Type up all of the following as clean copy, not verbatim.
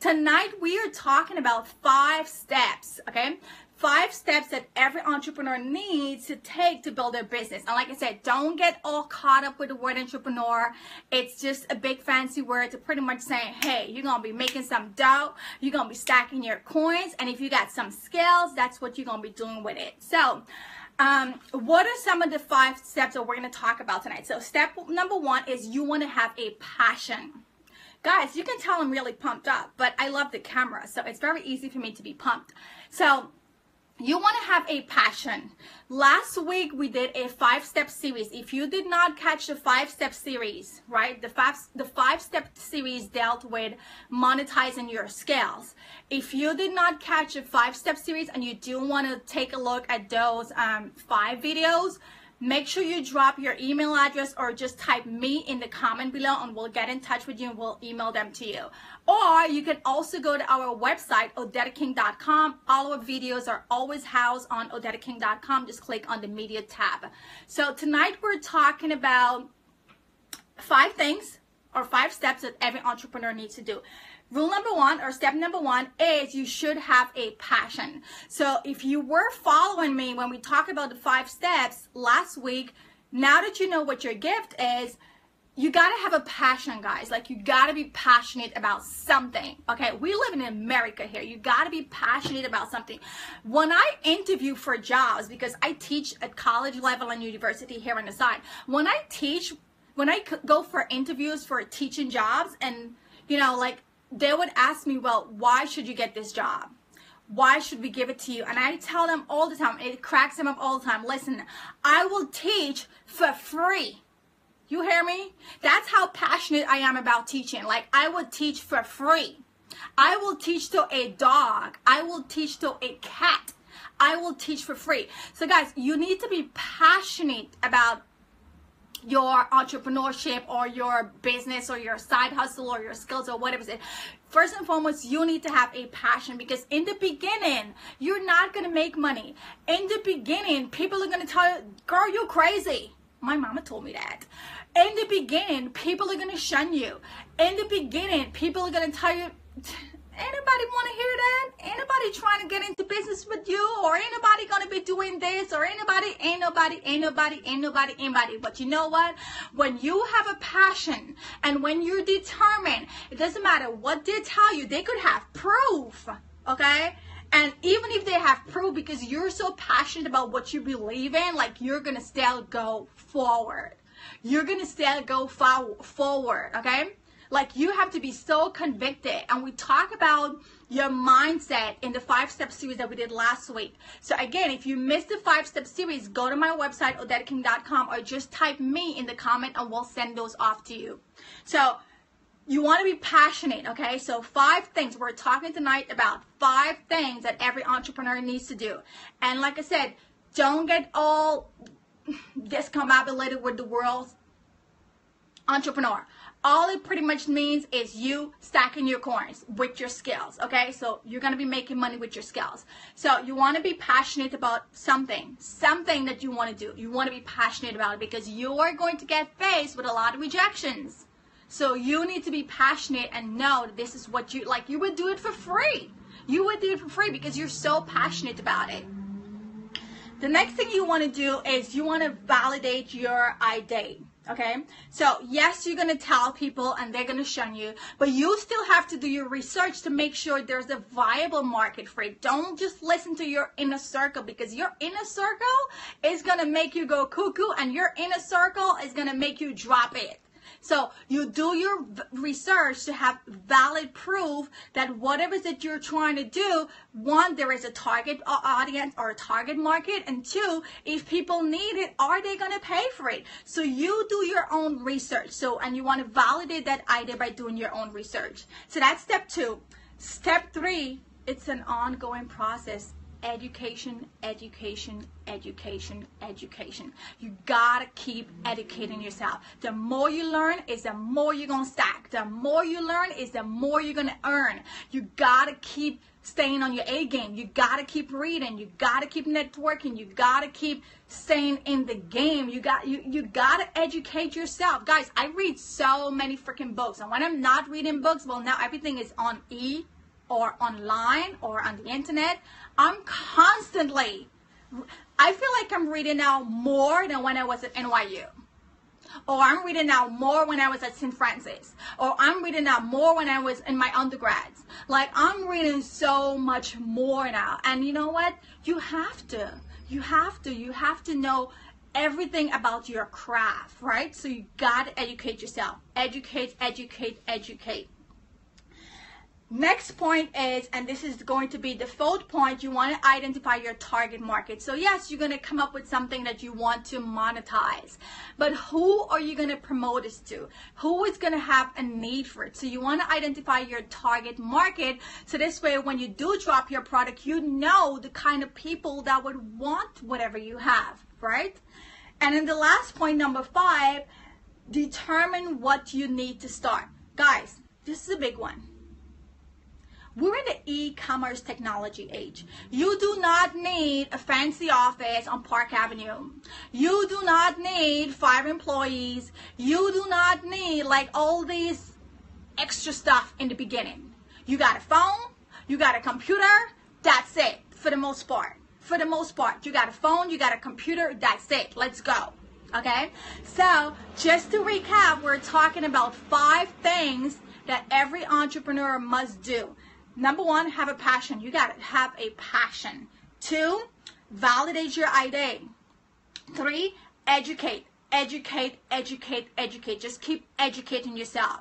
Tonight, we are talking about 5 steps, okay? 5 steps that every entrepreneur needs to take to build their business. And like I said, don't get all caught up with the word entrepreneur. It's just a big fancy word to pretty much saying, hey, you're going to be making some dough. You're going to be stacking your coins. And if you got some skills, that's what you're going to be doing with it. So, what are some of the 5 steps that we're going to talk about tonight? So step number 1 is you want to have a passion. Guys, you can tell I'm really pumped up, but I love the camera, so it's very easy for me to be pumped. So you want to have a passion. Last week we did a 5-step series. If you did not catch the 5-step series, right? The 5-step series dealt with monetizing your skills. If you did not catch a 5-step series and you do want to take a look at those 5 videos, make sure you drop your email address or just type me in the comment below and we'll get in touch with you and we'll email them to you. Or you can also go to our website, OdettaKing.com. All our videos are always housed on OdettaKing.com. Just click on the media tab. So tonight we're talking about 5 things or 5 steps that every entrepreneur needs to do. Rule number 1 or step number 1 is you should have a passion. So if you were following me when we talked about the 5 steps last week, now that you know what your gift is, you got to have a passion, guys. Like, you got to be passionate about something. Okay, we live in America here. You got to be passionate about something. When I interview for jobs, because I teach at college level and university here on the side, when I go for interviews for teaching jobs, and you know, like, they would ask me, well, why should you get this job? Why should we give it to you? And I tell them all the time, it cracks them up all the time. Listen, I will teach for free. You hear me? That's how passionate I am about teaching. Like, I would teach for free. I will teach to a dog. I will teach to a cat. I will teach for free. So guys, you need to be passionate about your entrepreneurship or your business or your side hustle or your skills or whatever it is. First and foremost, you need to have a passion, because in the beginning, you're not going to make money. In the beginning, people are going to tell you, girl, you're crazy. My mama told me that. In the beginning, people are going to shun you. In the beginning, people are going to tell you, anybody want to hear that? Anybody trying to get into business with you? Or anybody going to be doing this? Or anybody, ain't nobody. But you know what? When you have a passion and when you're determined, it doesn't matter what they tell you. They could have proof, okay? And even if they have proof, because you're so passionate about what you believe in, like, you're going to still go forward. You're going to still go forward, okay? Like, you have to be so convicted. And we talk about your mindset in the 5-step series that we did last week. So again, if you missed the 5-step series, go to my website, OdettaKing.com, or just type me in the comment and we'll send those off to you. So you want to be passionate, okay? So 5 things. We're talking tonight about 5 things that every entrepreneur needs to do. And like I said, don't get all discombobulated with the word entrepreneur. All it pretty much means is you stacking your coins with your skills, okay? So you're going to be making money with your skills. So you want to be passionate about something that you want to do. You want to be passionate about it, because you are going to get faced with a lot of rejections. So you need to be passionate and know that this is what you, like, you would do it for free. You would do it for free because you're so passionate about it. The next thing you want to do is you want to validate your idea. Okay, so yes, you're going to tell people and they're going to shun you, but you still have to do your research to make sure there's a viable market for it. Don't just listen to your inner circle, because your inner circle is going to make you go cuckoo and your inner circle is going to make you drop it. So you do your research to have valid proof that whatever that you're trying to do, 1, there is a target audience or a target market, and 2, if people need it, are they going to pay for it? So you do your own research. So, and you want to validate that idea by doing your own research. So that's step 2. Step 3, it's an ongoing process. Education, education, education, education. You gotta keep educating yourself. The more you learn is the more you're gonna stack. The more you learn is the more you're gonna earn. You gotta keep staying on your A game. You gotta keep reading. You gotta keep networking. You gotta keep staying in the game. You gotta educate yourself. Guys, I read so many freaking books, and when I'm not reading books, well, now everything is on or online or on the internet, I'm constantly, I feel like I'm reading now more than when I was at NYU. Or I'm reading now more when I was at St. Francis. Or I'm reading now more when I was in my undergrads. Like, I'm reading so much more now. And you know what? You have to know everything about your craft, right? So you got to educate yourself. Educate. Next point is, and this is going to be the fourth point, you want to identify your target market. So yes, you're going to come up with something that you want to monetize, but who are you going to promote this to? Who is going to have a need for it? So you want to identify your target market, so this way when you do drop your product, you know the kind of people that would want whatever you have, right? And then the last point, number 5, determine what you need to start. Guys, this is a big one. We're in the e-commerce technology age. You do not need a fancy office on Park Avenue. You do not need 5 employees. You do not need like all these extra stuff in the beginning. You got a phone, you got a computer, that's it for the most part. For the most part, you got a phone, you got a computer, that's it. Let's go. Okay? So, just to recap, we're talking about 5 things that every entrepreneur must do. Number 1, have a passion. You got to have a passion. 2, validate your idea. 3, educate. Just keep educating yourself.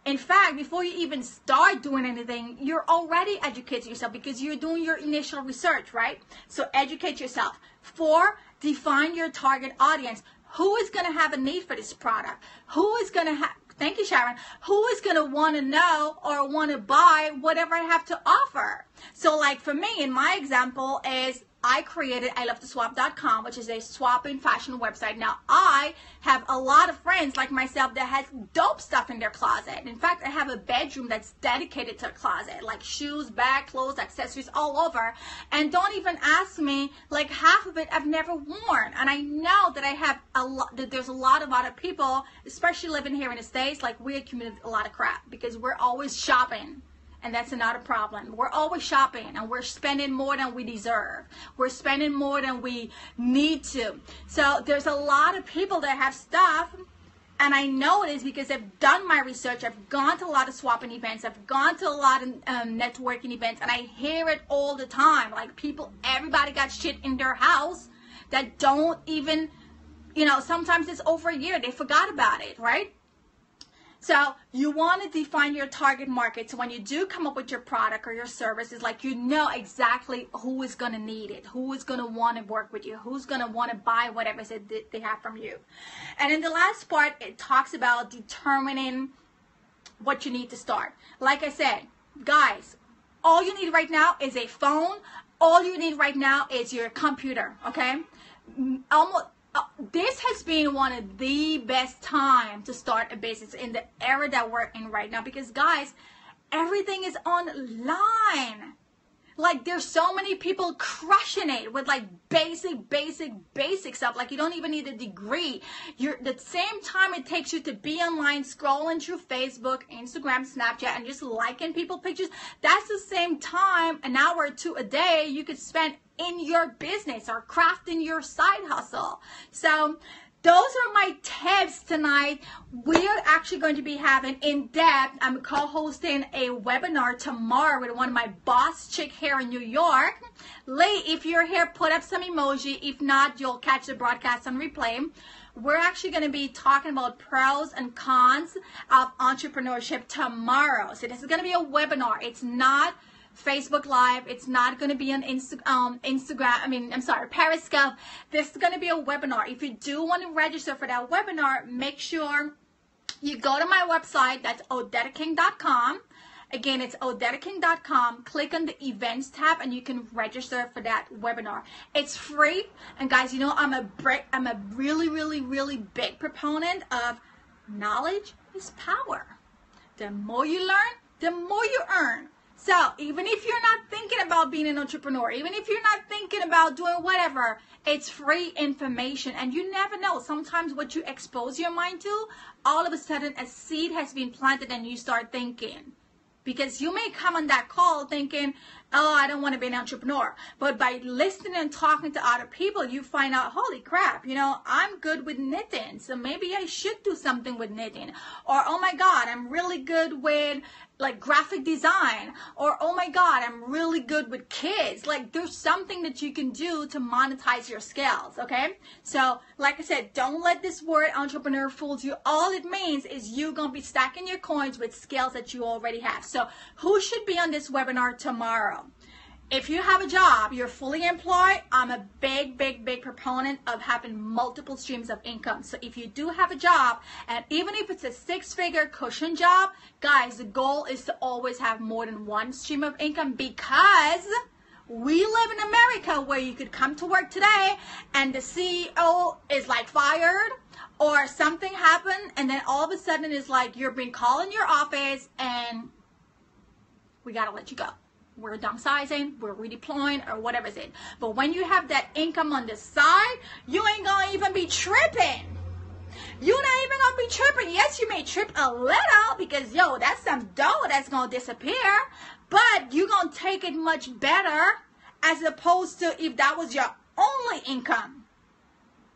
In fact, before you even start doing anything, you're already educating yourself because you're doing your initial research, right? So educate yourself. 4, define your target audience. Who is going to have a need for this product? Who is going to have... Thank you, Sharon. Who is going to want to know or want to buy whatever I have to offer? So like for me, in my example is I created ilovetoswap.com, which is a swapping fashion website. Now, I have a lot of friends like myself that has dope stuff in their closet. In fact, I have a bedroom that's dedicated to a closet, like shoes, bag, clothes, accessories, all over. And don't even ask me, like half of it I've never worn. And I know that I have a lot, that there's a lot of other people, especially living here in the States, like we accumulate a lot of crap because we're always shopping. And that's not a problem. We're always shopping and we're spending more than we deserve. We're spending more than we need to. So there's a lot of people that have stuff, and I know it is because I've done my research. I've gone to a lot of swapping events. I've gone to a lot of networking events, and I hear it all the time. Like people, everybody got shit in their house that don't even, you know, sometimes it's over a year. They forgot about it, right? So you want to define your target market. So when you do come up with your product or your service, it's like you know exactly who is going to need it, who is going to want to work with you, who's going to want to buy whatever it is they have from you. And in the last part, it talks about determining what you need to start. Like I said, guys, all you need right now is a phone. All you need right now is your computer, okay? This has been one of the best times to start a business in the era that we're in right now because, guys, everything is online. Like, there's so many people crushing it with, like, basic stuff. Like, you don't even need a degree. The same time it takes you to be online, scrolling through Facebook, Instagram, Snapchat, and just liking people's pictures, that's the same time, an hour or 2 a day, you could spend in your business or crafting your side hustle. So those are my tips tonight. We're actually going to be having in-depth, I'm co-hosting a webinar tomorrow with one of my boss chick here in New York. Lee, if you're here, put up some emoji. If not, you'll catch the broadcast on replay. We're actually going to be talking about pros and cons of entrepreneurship tomorrow. So this is going to be a webinar. It's not Facebook Live. It's not going to be on Periscope. This is going to be a webinar. If you do want to register for that webinar, make sure you go to my website. That's OdettaKing.com. Again, it's OdettaKing.com. Click on the events tab and you can register for that webinar. It's free. And guys, you know, I'm a really big proponent of knowledge is power. The more you learn, the more you earn. So even if you're not thinking about being an entrepreneur, even if you're not thinking about doing whatever, it's free information. And you never know. Sometimes what you expose your mind to, all of a sudden a seed has been planted and you start thinking. because you may come on that call thinking, oh, I don't want to be an entrepreneur. But by listening and talking to other people, you find out, holy crap, you know, I'm good with knitting, so maybe I should do something with knitting. Or, oh my God, I'm really good with like graphic design. Or, oh my God, I'm really good with kids. Like, there's something that you can do to monetize your skills, okay? So, like I said, don't let this word entrepreneur fool you. All it means is you're going to be stacking your coins with skills that you already have. So, who should be on this webinar tomorrow? If you have a job, you're fully employed, I'm a big proponent of having multiple streams of income. So if you do have a job, and even if it's a 6-figure cushion job, guys, the goal is to always have more than one stream of income, because we live in America where you could come to work today and the CEO is like fired, or something happened, and then all of a sudden it's like you're being called in your office and we got to let you go. We're downsizing, we're redeploying, or whatever it is. But when you have that income on the side, you ain't gonna even be tripping. You're not even gonna be tripping. Yes, you may trip a little because, yo, that's some dough that's gonna disappear. But you're gonna take it much better as opposed to if that was your only income.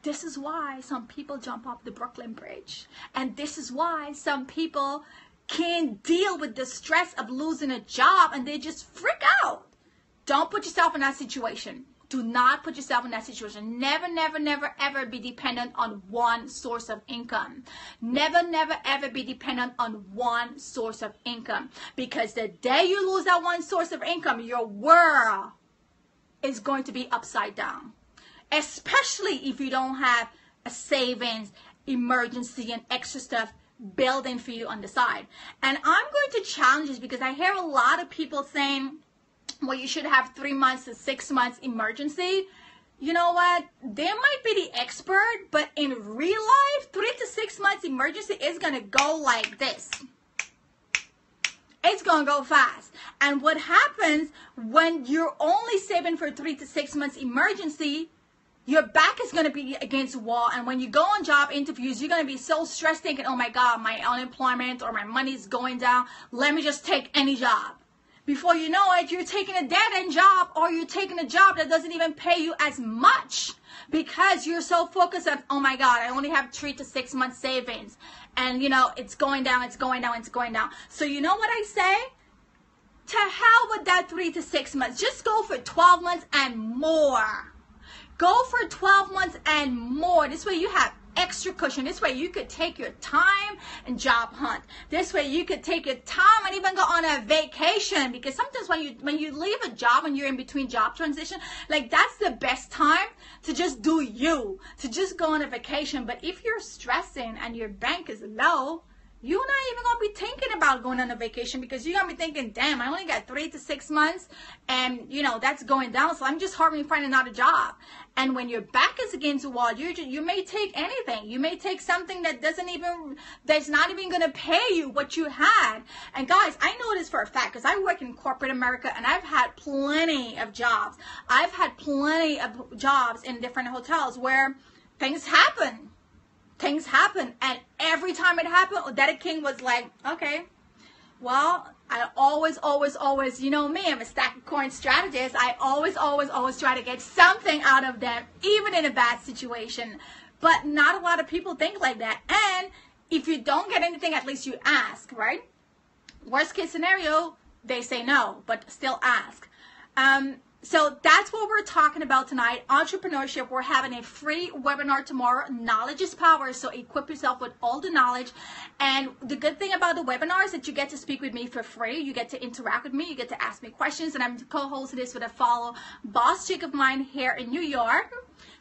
This is why some people jump off the Brooklyn Bridge. And this is why some people can't deal with the stress of losing a job and they just freak out. Don't put yourself in that situation. Do not put yourself in that situation. Never, ever be dependent on one source of income. Never, ever be dependent on one source of income. Because the day you lose that one source of income, your world is going to be upside down. Especially if you don't have a savings, emergency, and extra stuff building for you on the side. And I'm going to challenge this because I hear a lot of people saying, well, you should have 3 months to 6 months emergency. You know what? They might be the expert, but in real life, 3 to 6 months emergency is going to go like this. It's going to go fast. And what happens when you're only saving for 3 to 6 months emergency, your back is going to be against the wall. And when you go on job interviews, you're going to be so stressed thinking, oh my God, my unemployment or my money is going down. Let me just take any job. Before you know it, you're taking a dead-end job, or you're taking a job that doesn't even pay you as much because you're so focused on, oh my God, I only have 3 to 6 months savings. And, you know, it's going down, it's going down, it's going down. So you know what I say? To hell with that 3 to 6 months. Just go for 12 months and more. Go for 12 months and more. This way you have extra cushion. This way you could take your time and job hunt. This way you could take your time and even go on a vacation, because sometimes when you leave a job and you're in between job transition, like that's the best time to just do you, to just go on a vacation. But if you're stressing and your bank is low, you're not even going to be thinking about going on a vacation, because you're going to be thinking, damn, I only got 3 to 6 months and, you know, that's going down. So I'm just hurrying to find another job. And when your back is against the wall, you may take anything. You may take something that that's not even going to pay you what you had. And guys, I know this for a fact because I work in corporate America and I've had plenty of jobs. I've had plenty of jobs in different hotels where things happen. Things happen, and every time it happened, Odetta King was like, okay, well, I always, you know me, I'm a stack of coin strategist. I always try to get something out of them, even in a bad situation. But not a lot of people think like that. And if you don't get anything, at least you ask, right? Worst case scenario, they say no, but still ask. So that's what we're talking about tonight, entrepreneurship. We're having a free webinar tomorrow. Knowledge is power, so equip yourself with all the knowledge. And the good thing about the webinar is that you get to speak with me for free. You get to interact with me. You get to ask me questions. And I'm co-hosting this with a fellow boss chick of mine here in New York.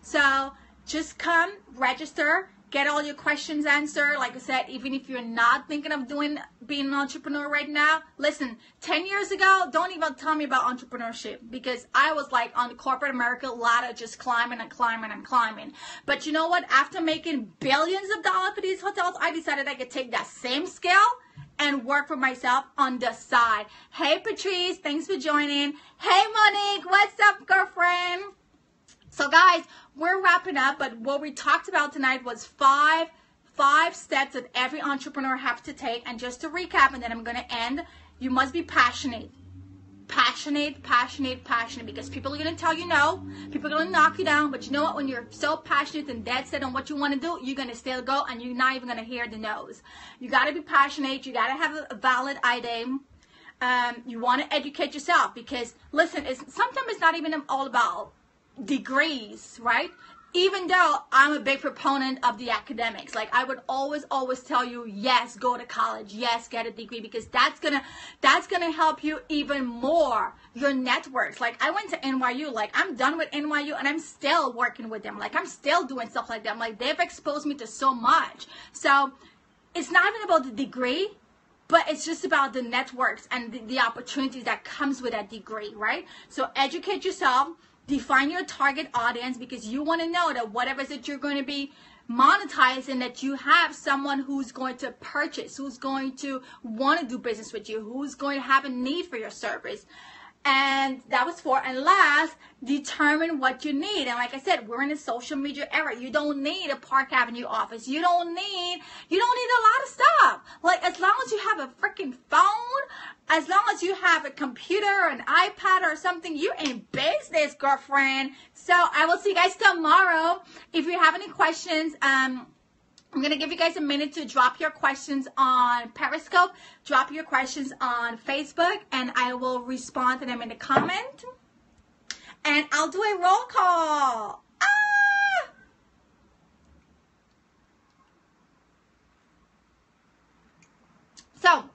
So just come, register, get all your questions answered. Like I said, even if you're not thinking of being an entrepreneur right now, listen, 10 years ago, don't even tell me about entrepreneurship, because I was like on the corporate America ladder, just climbing and climbing and climbing. But you know what? After making billions of dollars for these hotels, I decided I could take that same skill and work for myself on the side. Hey, Patrice, thanks for joining. Hey, Monique, what's up, girlfriend? So guys, we're wrapping up, but what we talked about tonight was 5 5 steps that every entrepreneur has to take. And just to recap, and then I'm going to end, you must be passionate. Passionate, because people are going to tell you no. People are going to knock you down. But you know what? When you're so passionate and dead set on what you want to do, you're going to still go, and you're not even going to hear the no's. You got to be passionate. You got to have a valid idea. You want to educate yourself, because listen, sometimes it's not even all about degrees, right? Even though I'm a big proponent of the academics, like I would always tell you, yes, go to college, yes, get a degree, because that's gonna help you even more, your networks. Like I went to NYU, like I'm done with NYU and I'm still working with them, like I'm still doing stuff like them, like they've exposed me to so much. So it's not even about the degree, but it's just about the networks and the opportunities that comes with that degree, right? So educate yourself. Define your target audience, because you want to know that whatever that you're going to be monetizing, that you have someone who's going to purchase, who's going to want to do business with you, who's going to have a need for your service. And that was 4. And last, determine what you need. And like I said, we're in a social media era. You don't need a Park Avenue office. You don't need a lot of stuff. Like as long as you have a freaking phone, as long as you have a computer, an iPad or something, you're in business, girlfriend. So I will see you guys tomorrow. If you have any questions, I'm going to give you guys a minute to drop your questions on Periscope, drop your questions on Facebook, and I will respond to them in the comment. And I'll do a roll call. So,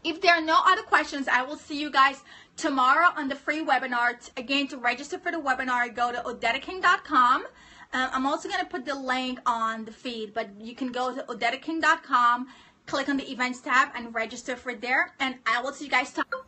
if there are no other questions, I will see you guys tomorrow on the free webinar. Again, to register for the webinar, go to odetaking.com. I'm also going to put the link on the feed, but you can go to odetaking.com, click on the events tab, and register for there. And I will see you guys tomorrow.